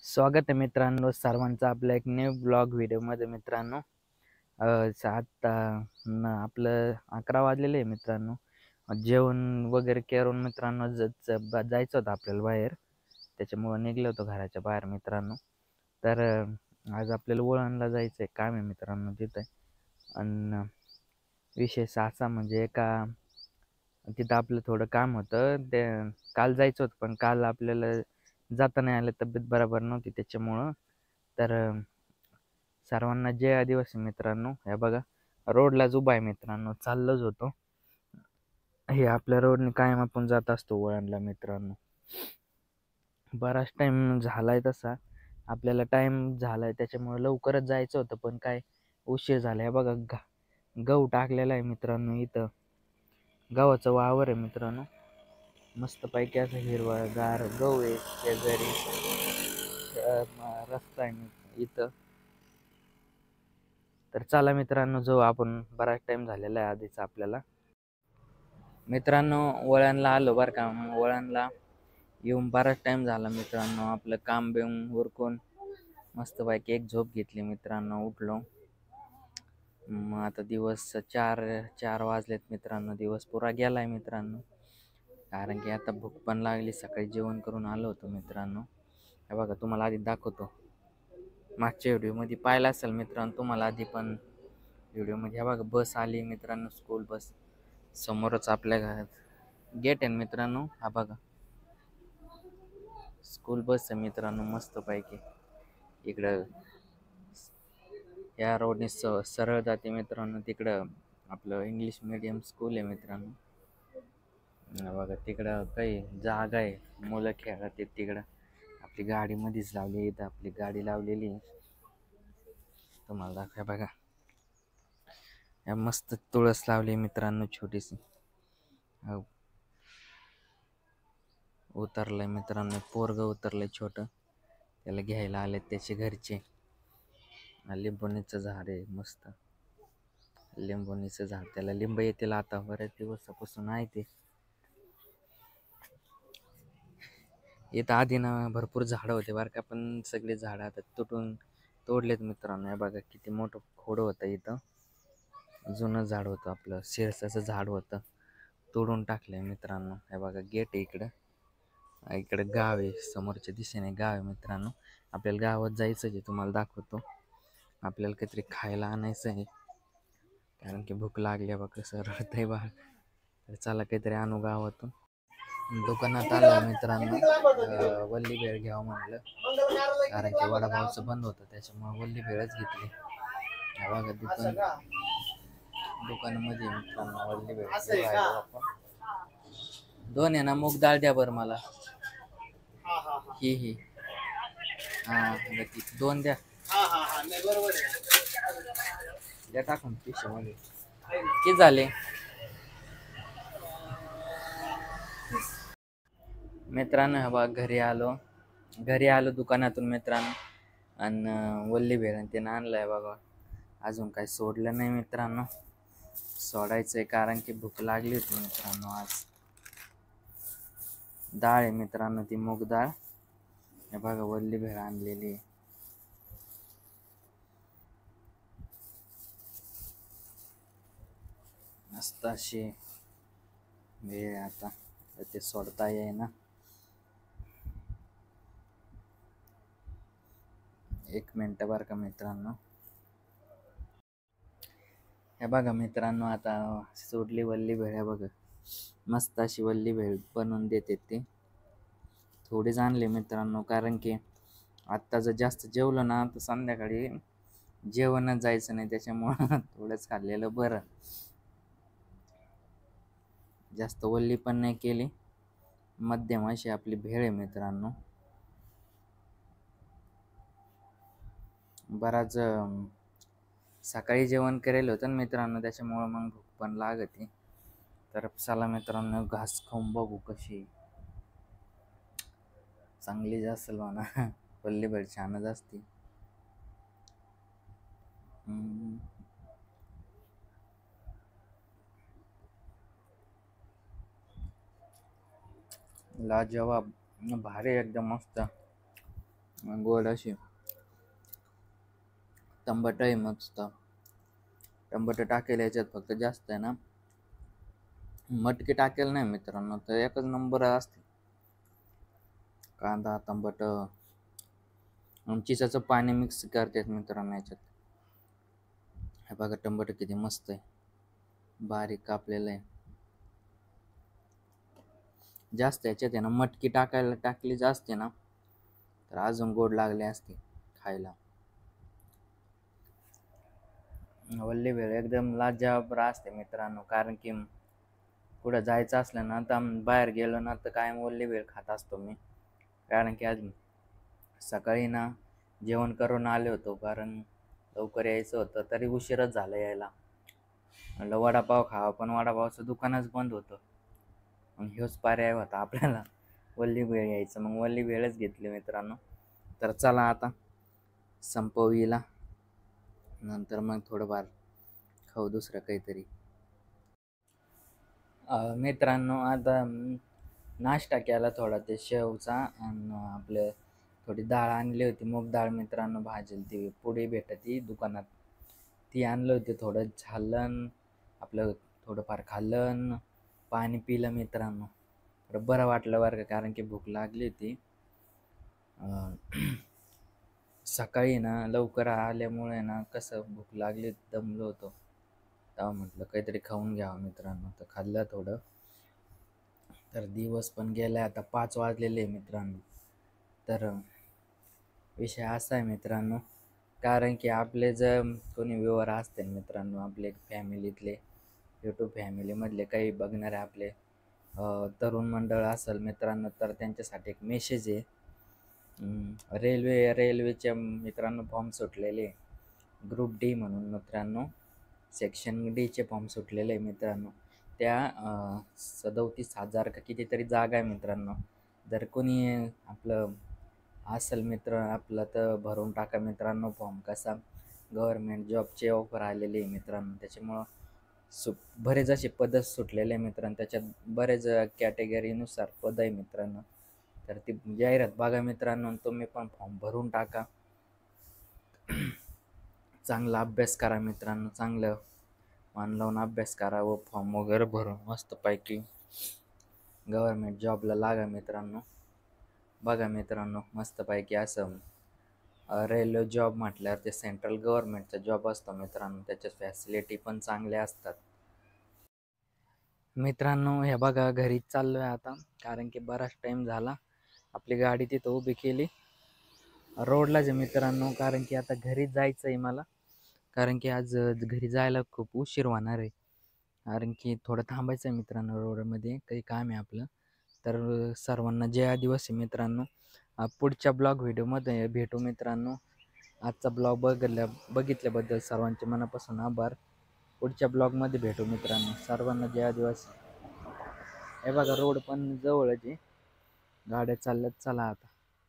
स्वागत आहे मित्रांनो सर्वांचं आपल्या एक न्यू ब्लॉग व्हिडिओमध्ये मित्रांनो. आता आपलं 11 वाजलेले आहे मित्रांनो. जेवण वगैरे करून मित्रांनो जायचं होतं आपल्याला बाहेर, त्याच्यामुळं निघलो होतो घराच्या बाहेर मित्रांनो. तर आज आपल्याला वळणला जायचं आहे, काम आहे मित्रांनो तिथं. आणि विशेष असा म्हणजे तिथं आपलं थोडं काम होतं ते. काल जायचं होतं पण काल आपल्याला जाता नाही आलं, तब्येत बरोबर नव्हती त्याच्यामुळं. तर सर्वांना जय आदिवासी मित्रांनो. हे बघा रोडलाच उभा आहे मित्रांनो, चाललोच होतो. हे आपल्या रोडने कायम आपण जात असतो वळणला मित्रांनो. बराच टाइम झालाय तसा, आपल्याला टाइम झालाय त्याच्यामुळे लवकरच जायचं होतं पण काय उशीर झाला. हे बघा गहू टाकलेला आहे मित्रांनो. इथं गव्हाचं वावर आहे मित्रांनो, मस्तपैकी असं हिरवागार गहू आहे. शेजारी रस्ता आहे इथं. तर चला मित्रांनो जाऊ आपण, बराच टाइम झालेला आहे आधीच आपल्याला. मित्रांनो वळणला आलो बरं का. वळणला येऊन बराच टाइम झाला मित्रांनो. आपलं काम बिम उरकून मस्तपैकी एक झोप घेतली मित्रांनो. उठलो मग आता दिवस चार वाजलेत मित्रांनो. दिवस पुरा गेलाय मित्रांनो, कारण की आता भूक पण लागली. सकाळी जेवण करून आलो होतो मित्रांनो. हे बघा तुम्हाला आधी दाखवतो. मागच्या व्हिडिओमध्ये पाहिलं असेल मित्रांनो तुम्हाला आधी पण व्हिडिओमध्ये. हे बघा बस आली मित्रांनो, स्कूल बस. समोरच आपल्या घरात गेट आहे मित्रांनो. हा बघा स्कूल बस आहे मित्रांनो, मस्तपैकी. इकडं या रोडने सरळ जाते मित्रांनो. तिकडं आपलं इंग्लिश मीडियम स्कूल आहे मित्रांनो. बघा तिकडं काही जागा आहे, मुलं खेळत आहेत तिकडं. आपली गाडी मध्येच लावली, इथं आपली गाडी लावलेली आहे. तुम्हाला दाखवा बघा, या मस्त तुळस लावली मित्रांनो छोटीशी. उतरलंय मित्रांनो, पोरग उतरलंय छोटं, त्याला घ्यायला आले त्याचे घरचे. लिंबोणीचं झाड आहे मस्त, लिंबोणीचं झाड. त्याला लिंब येतील आता, बऱ्याच दिवसापासून आहे ते. इथं आधी ना भरपूर झाडं होते बरं का, पण सगळे झाडं आता तोडलेत मित्रांनो. हे बघा किती मोठं खोड होतं इथं. जुनं झाड होतं, आपलं शिरसाचं झाड होतं, तोडून टाकलंय मित्रांनो. हे बघा गेट आहे इकडं. इकडं गाव आहे, समोरच्या दिशेने गाव आहे मित्रांनो. आपल्याला गावात जायचं आहे, तुम्हाला दाखवतो. आपल्याला काहीतरी खायला आणायचं आहे, कारण की भूक लागली आहे. बघा कसं रडतंय बाळ. तर चला काहीतरी आणू गावातून. दुकानात आलं मित्रांनो, वल्ली भेळ घ्यावं म्हणलं, कारण की वडापावचं बंद होतं त्याच्यामुळे वल्ली भेळच घेतली. हा बघा दुकानामध्ये मित्रांनो वल्ली भेळ आपण. दोन आहे ना, मूग डाळ द्या बरं मला. ही हा दोन द्या. द्या टाकून पिशवीमध्ये. किती झाले मित्रांनो? हा बघा घरी आलो दुकानातून मित्रांनो, आणि वल्ली भेळ त्यानं आणलंय बघा. अजून काही सोडलं नाही मित्रांनो, सोडायचंय कारण की भूक लागली होती मित्रांनो. आज डाळ आहे मित्रांनो, ती मूग डाळ. हे बघा वल्ली भेळ आणलेली, मस्त अशी भेळ. आता ते सोडता येईना. एक मिनटं बरं का मित्रांनो. हे बघा मित्रांनो, आता सोडली वल्ली भेळ. हे बघा मस्त अशी वल्ली भेळ बनवून देते ते. थोडीच आणली मित्रांनो, कारण की आत्ता जर जास्त जेवलं ना तर संध्याकाळी जेवणच जायचं नाही, त्याच्यामुळं थोडंच खाल्लेलं बरं. जास्त वल्ली पण नाही केली, मध्यम अशी आपली भेळ आहे मित्रांनो. बराच सकाळी जेवण करेल होतं ना मित्रांनो, त्याच्यामुळं मग भूक पण लागते. तर चला मित्रांनो घास खाऊन बघू कशी. चांगलीच असेल म्हणा, वल्ली भेळ छानच असते. लाजवाब, भारी एकदम मस्त. गोड अशी टंबाट आहे मस्त. टंबाट टाकेल याच्यात, फक्त जास्त आहे ना मटकी टाकेल नाही मित्रांनो, तर एकच नंबर असते. कांदा टंबाट चिसाचं पाणी मिक्स करतात मित्रांनो याच्यात. हे बघा टंबाट किती मस्त आहे, बारीक कापलेलं आहे. जास्त याच्यात आहे ना मटकी टाकली जास्त ना तर अजून गोड लागले असते खायला. वल्ली भेळ एकदम लाजवाब असते मित्रांनो, कारण की कुठं जायचं असलं ना तर बाहेर गेलो ना तर कायम वल्ली भेळ खात असतो मी. कारण की आज सकाळी ना जेवण करून आले होतो, कारण लवकर यायचं होतं, तरी उशीरच झाला यायला. म्हणलं वडापाव खावा, पण वडापावचं दुकानच बंद होतं. मग ह्योच पर्याय होता आपल्याला वल्ली भेळ यायचं, मग वल्ली भेळच घेतली मित्रांनो. तर चला आता संपवीला, नंतर मग थोडंफार खाऊ दुसरं काहीतरी. मित्रांनो आता नाश्ता केला थोडा ते शेवचा, आणि आपलं थोडी डाळ आणली होती मूग डाळ मित्रांनो, भाजेल ती पुढे भेटती दुकानात, ती आणलं होती. थोडं झालं आपलं, थोडंफार खाल्लं, पाणी पिलं मित्रांनो. थोडं बरं वाटलं बरं का, कारण की भूक लागली होती. सकाळी ना लवकर आल्यामुळे ना कसं भूक लागली, दमलो होतो, तेव्हा म्हटलं काहीतरी खाऊन घ्यावं मित्रांनो, तर खाल्लं थोडं. तर दिवस पण गेला, आता 5 वाजलेले मित्रांनो. तर विषय असा आहे मित्रांनो, कारण की आपले जर कोणी व्ह्यूअर असतील मित्रांनो, आपले फॅमिलीतले यूट्यूब फॅमिलीमधले काही बघणारे आपले तरुण मंडळ असेल मित्रांनो, तर त्यांच्यासाठी एक मेसेज आहे. रेल्वेच्या मित्रांनो फॉर्म सुटलेले, ग्रुप डी म्हणून मित्रांनो, सेक्शन डीचे फॉर्म सुटलेले मित्रांनो. त्या 37,000 का कितीतरी जागा आहे मित्रांनो. जर कोणी आपलं असेल मित्र आपलं तर भरून टाका मित्रांनो फॉर्म. कसा गव्हर्मेंट जॉबचे ऑफर आलेले आहे मित्रांनो, त्याच्यामुळं बरेच असे पद सुटलेले आहे मित्रांनो. त्याच्यात बरेच कॅटेगरीनुसार पद आहे मित्रांनो. तर ती जाहिरात बघा मित्रांनो, तुम्ही पण फॉर्म भरून टाका. चांगला अभ्यास करा मित्रांनो, चांगलं मन लावून अभ्यास करा व फॉर्म वगैरे भरून मस्तपैकी गव्हर्मेंट जॉबला लागा मित्रांनो. बघा मित्रांनो, मस्तपैकी असं रेल्वे जॉब म्हटल्यावर ते सेंट्रल गव्हर्मेंटचा जॉब असतो मित्रांनो, त्याच्या फॅसिलिटी पण चांगल्या असतात मित्रांनो. हे बघा घरीच चाललो आहे आता, कारण की बराच टाईम झाला. आपली गाडी तिथं उभी केली रोडलाच आहे मित्रांनो, कारण की आता घरी जायचं आहे मला, कारण की आज घरी जायला खूप उशीर होणार आहे. कारण की थोडं थांबायचं आहे मित्रांनो, रोडमध्ये काही काम आहे आपलं. तर सर्वांना जय आदिवासी मित्रांनो. पुढच्या ब्लॉग व्हिडिओमध्ये भेटू मित्रांनो. आजचा ब्लॉग बघितल्याबद्दल सर्वांचे मनापासून आभार. पुढच्या ब्लॉगमध्ये भेटू मित्रांनो. सर्वांना जय आदिवासी. हे बघा रोड पण जवळच आहे, गाड्या चालल्यात, चला आता.